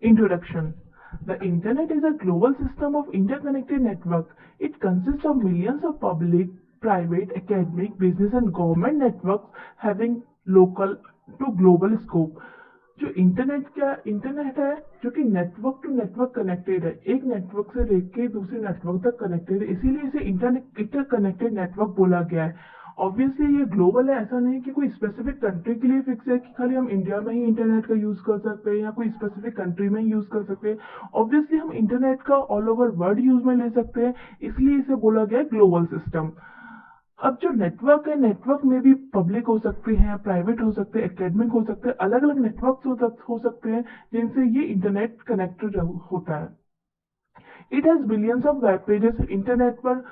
Introduction. The Internet is a global system of interconnected networks. It consists of millions of public, private, academic, business and government networks having local to global scope. जो internet है जो कि network to network connected है, एक network से लेके दूसरे network तक कनेक्टेड है, इसीलिए इसे इंटरकनेक्टेड नेटवर्क बोला गया है। ऑब्वियसली ये ग्लोबल है, ऐसा नहीं कि कोई स्पेसिफिक कंट्री के लिए फिक्स है कि खाली हम इंडिया में ही इंटरनेट का यूज कर सकते हैं या कोई स्पेसिफिक कंट्री में ही यूज कर सकते हैं। ऑब्वियसली हम इंटरनेट का ऑल ओवर वर्ल्ड यूज में ले सकते हैं, इसलिए इसे बोला गया है ग्लोबल सिस्टम। अब जो नेटवर्क है, नेटवर्क में भी पब्लिक हो सकते हैं, प्राइवेट हो सकते हैं, एकेडमिक हो सकते हैं, अलग अलग नेटवर्क हो सकते हैं जिनसे ये इंटरनेट कनेक्टेड होता है। It has billions of web pages. Internet पर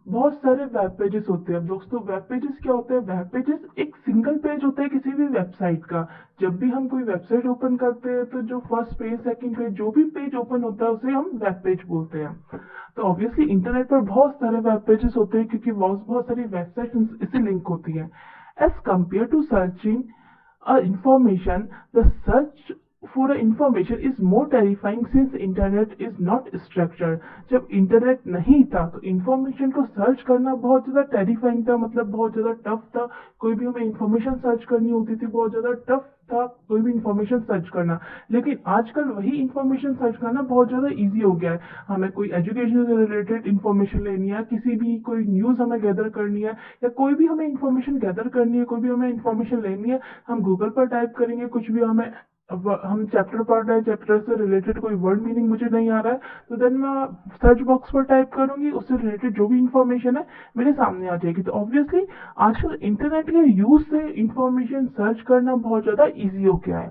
बहुत सारे वेब पेजेस होते हैं। अब दोस्तों वेब पेजेस क्या होते हैं? वेब पेजेस एक सिंगल पेज होता है किसी भी वेबसाइट का। जब भी हम कोई वेबसाइट ओपन करते हैं तो जो फर्स्ट पेज, सेकंड पेज, जो भी पेज ओपन होता है उसे हम वेब पेज बोलते हैं। तो ऑब्वियसली इंटरनेट पर बहुत सारे वेब पेजेस होते हैं क्योंकि बहुत सारी वेबसाइट इससे लिंक होती है। As compare to searching information, the search for information is more terrifying since internet is not structured। जब इंटरनेट नहीं था तो इंफॉर्मेशन को सर्च करना बहुत ज्यादा टेरिफाइंग था, मतलब बहुत ज्यादा टफ था। कोई भी हमें इंफॉर्मेशन सर्च करनी होती थी, बहुत ज्यादा टफ था कोई भी इंफॉर्मेशन सर्च करना। लेकिन आजकल वही इंफॉर्मेशन सर्च करना बहुत ज्यादा इजी हो गया है। हमें कोई एजुकेशन से रिलेटेड इंफॉर्मेशन लेनी है, किसी भी कोई न्यूज हमें गैदर करनी है, या कोई भी हमें इंफॉर्मेशन गैदर करनी है, कोई भी हमें इंफॉर्मेशन लेनी है, हम गूगल पर टाइप करेंगे कुछ भी हमें। अब हम चैप्टर पढ़ रहे हैं, चैप्टर से रिलेटेड कोई वर्ड मीनिंग मुझे नहीं आ रहा है, तो देन मैं सर्च बॉक्स पर टाइप करूंगी, उससे रिलेटेड जो भी इंफॉर्मेशन है मेरे सामने आ जाएगी। तो ऑब्वियसली आजकल इंटरनेट के यूज से इंफॉर्मेशन सर्च करना बहुत ज्यादा इजी हो गया है।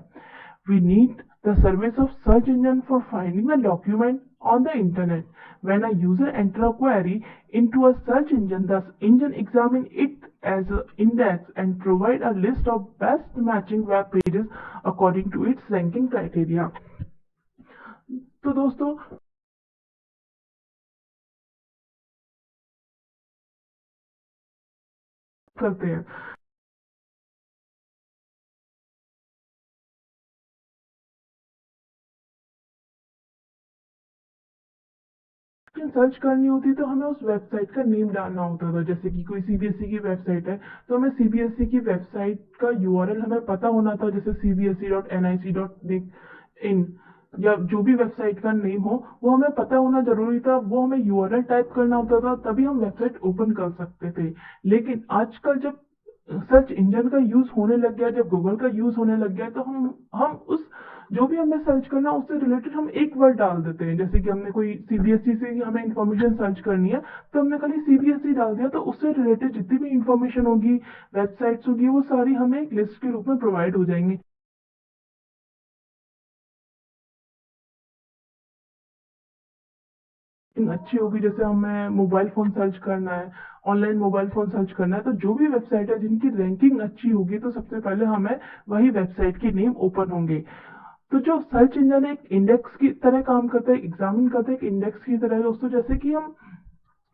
We need the service of search engine for finding the document on the internet. When a user enter a query into a search engine, the engine examine it as an index and provide a list of best matching web pages according to its ranking criteria। तो दोस्तों करते हैं search करनी होती तो हमें उस website का नेम डालना होता था। जैसे कि कोई सीबीएसई की वेबसाइट है तो हमें सीबीएसई की वेबसाइट का यूआरएल हमें पता होना था, जैसे cbse.nic.in या जो भी वेबसाइट का नेम हो वो हमें पता होना जरूरी था। वो हमें यूआरएल टाइप करना होता था, तभी हम वेबसाइट ओपन कर सकते थे। लेकिन आजकल जब सर्च इंजन का यूज होने लग गया, जब गूगल का यूज होने लग गया, तो हम उस जो भी हमें सर्च करना उससे रिलेटेड हम एक वर्ड डाल देते हैं। जैसे कि हमने कोई सीबीएसई से हमें इंफॉर्मेशन सर्च करनी है तो हमने खाली सीबीएसई डाल दिया, तो उससे रिलेटेड जितनी भी इंफॉर्मेशन होगी, वेबसाइट्स होगी, वो सारी हमें एक लिस्ट के रूप में प्रोवाइड हो जाएंगी। अच्छी होगी, जैसे हमें मोबाइल फोन सर्च करना है, ऑनलाइन मोबाइल फोन सर्च करना है, तो जो भी वेबसाइट है जिनकी रैंकिंग अच्छी होगी तो सबसे पहले हमें वही वेबसाइट के नेम ओपन होंगे। तो जो सर्च इंजन एक इंडेक्स की तरह काम करता है, एग्जामिन करता है एक इंडेक्स की तरह दोस्तों। जैसे कि हम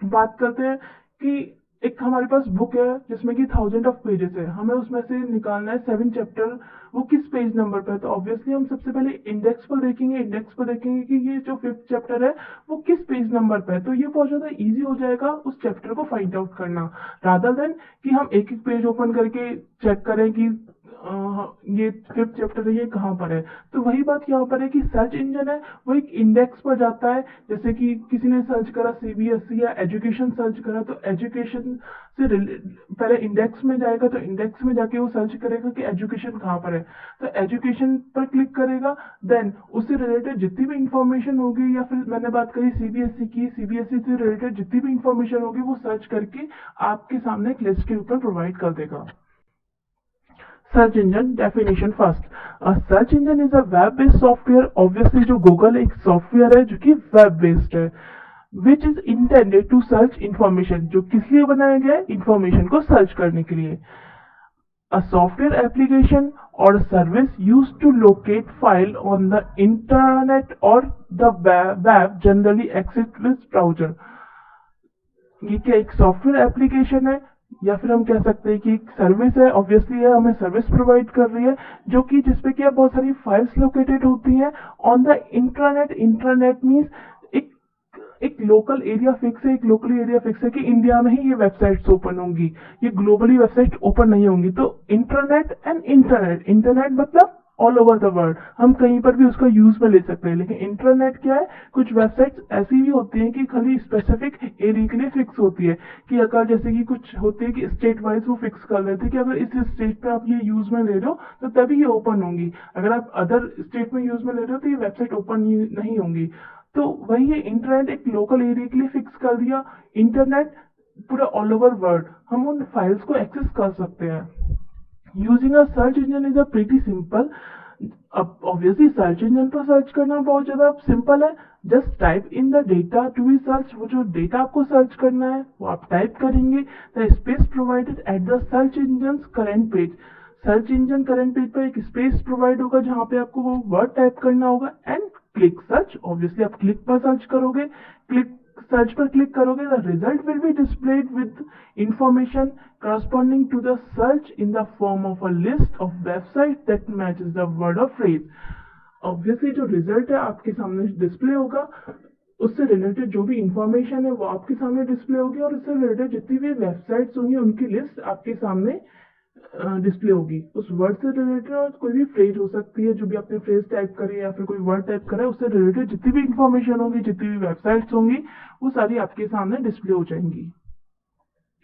बात करते हैं कि एक हमारे पास बुक है जिसमें कि 1000 पेजेस है, हमें उसमें से निकालना है 7 चैप्टर, वो किस पेज नंबर पर है। तो ऑब्वियसली हम सबसे पहले इंडेक्स पर देखेंगे, इंडेक्स पर देखेंगे कि ये जो 5th चैप्टर है वो किस पेज नंबर पर है। तो ये बहुत ज्यादा इजी हो जाएगा उस चैप्टर को फाइंड आउट करना, रादर देन कि हम एक एक पेज ओपन करके चेक करें कि ये 5th चैप्टर है, ये कहाँ पर है। तो वही बात यहाँ पर है कि सर्च इंजन है वो एक इंडेक्स पर जाता है। जैसे कि किसी ने सर्च करा सीबीएसई या एजुकेशन सर्च करा, तो एजुकेशन से पहले इंडेक्स में जाएगा, तो इंडेक्स में जाके वो सर्च करेगा कि एजुकेशन कहाँ पर है, तो एजुकेशन पर क्लिक करेगा। देन उससे रिलेटेड जितनी भी इंफॉर्मेशन होगी, या फिर मैंने बात करी सीबीएसई की, सीबीएसई से रिलेटेड जितनी भी इंफॉर्मेशन होगी वो सर्च करके आपके सामने एक लिस्ट के ऊपर प्रोवाइड कर देगा। Search engine definition first, search engine is a web based software. Obviously जो गूगल एक सॉफ्टवेयर है जो कि वेब बेस्ड है, which is intended to search information, जो किस लिए बनाया गया है, इंफॉर्मेशन को सर्च करने के लिए। A software application or service used to locate file on the internet or the web generally accessed with browser। ये क्या एक सॉफ्टवेयर एप्लीकेशन है या फिर हम कह सकते हैं कि एक सर्विस है, ऑब्वियसली है, हमें सर्विस प्रोवाइड कर रही है, जो कि जिसपे क्या बहुत सारी फाइल्स लोकेटेड होती हैं on the intranet. Intranet means एक एक लोकल एरिया फिक्स है, एक लोकली एरिया फिक्स है कि इंडिया में ही ये वेबसाइट्स ओपन होंगी, ये ग्लोबली वेबसाइट ओपन नहीं होंगी। तो इंटरनेट एंड इंटरनेट, इंटरनेट मतलब ऑल ओवर द वर्ल्ड, हम कहीं पर भी उसका यूज में ले सकते हैं। लेकिन इंटरनेट क्या है, कुछ वेबसाइट्स ऐसी भी होती हैं कि खाली स्पेसिफिक एरिया के लिए फिक्स होती है, कि अगर जैसे कि कुछ होती है कि स्टेट वाइज वो फिक्स कर लेते हैं कि अगर इस स्टेट पे आप ये यूज में ले रहे हो तो तभी ये ओपन होंगी, अगर आप अदर स्टेट में यूज में ले रहे हो तो ये वेबसाइट ओपन नहीं होंगी। तो वही है, इंटरनेट एक लोकल एरिया के लिए फिक्स कर दिया, इंटरनेट पूरा ऑल ओवर वर्ल्ड हम उन फाइल्स को एक्सेस कर सकते हैं। Using a search engine is a pretty simple. अब ऑब्वियसली सर्च इंजन पर सर्च करना बहुत ज्यादा सिंपल है। Just type in the data to be search, वो जो डेटा आपको सर्च करना है वो आप टाइप करेंगे। The space provided at the search engine current page, search engine current page पर एक स्पेस प्रोवाइड होगा जहां पे आपको वो वर्ड टाइप करना होगा एंड क्लिक सर्च। ऑब्वियसली आप क्लिक पर सर्च करोगे, क्लिक सर्च पर क्लिक करोगे, the result will be displayed with information corresponding to the search in the form of a list of websites that matches the word or phrase। Obviously जो result है आपके सामने display होगा, उससे related जो भी इंफॉर्मेशन है वो आपके सामने डिस्प्ले होगी, और उससे रिलेटेड जितनी भी वेबसाइट्स होंगी उनकी लिस्ट आपके सामने डिस्प्ले होगी। उस वर्ड से रिलेटेड और कोई भी फ्रेज हो सकती है, जो भी आपने फ्रेज टाइप करी है या फिर कोई वर्ड टाइप करा है, उससे रिलेटेड जितनी भी इंफॉर्मेशन होगी, जितनी भी वेबसाइट्स होंगी, वो सारी आपके सामने डिस्प्ले हो जाएंगी।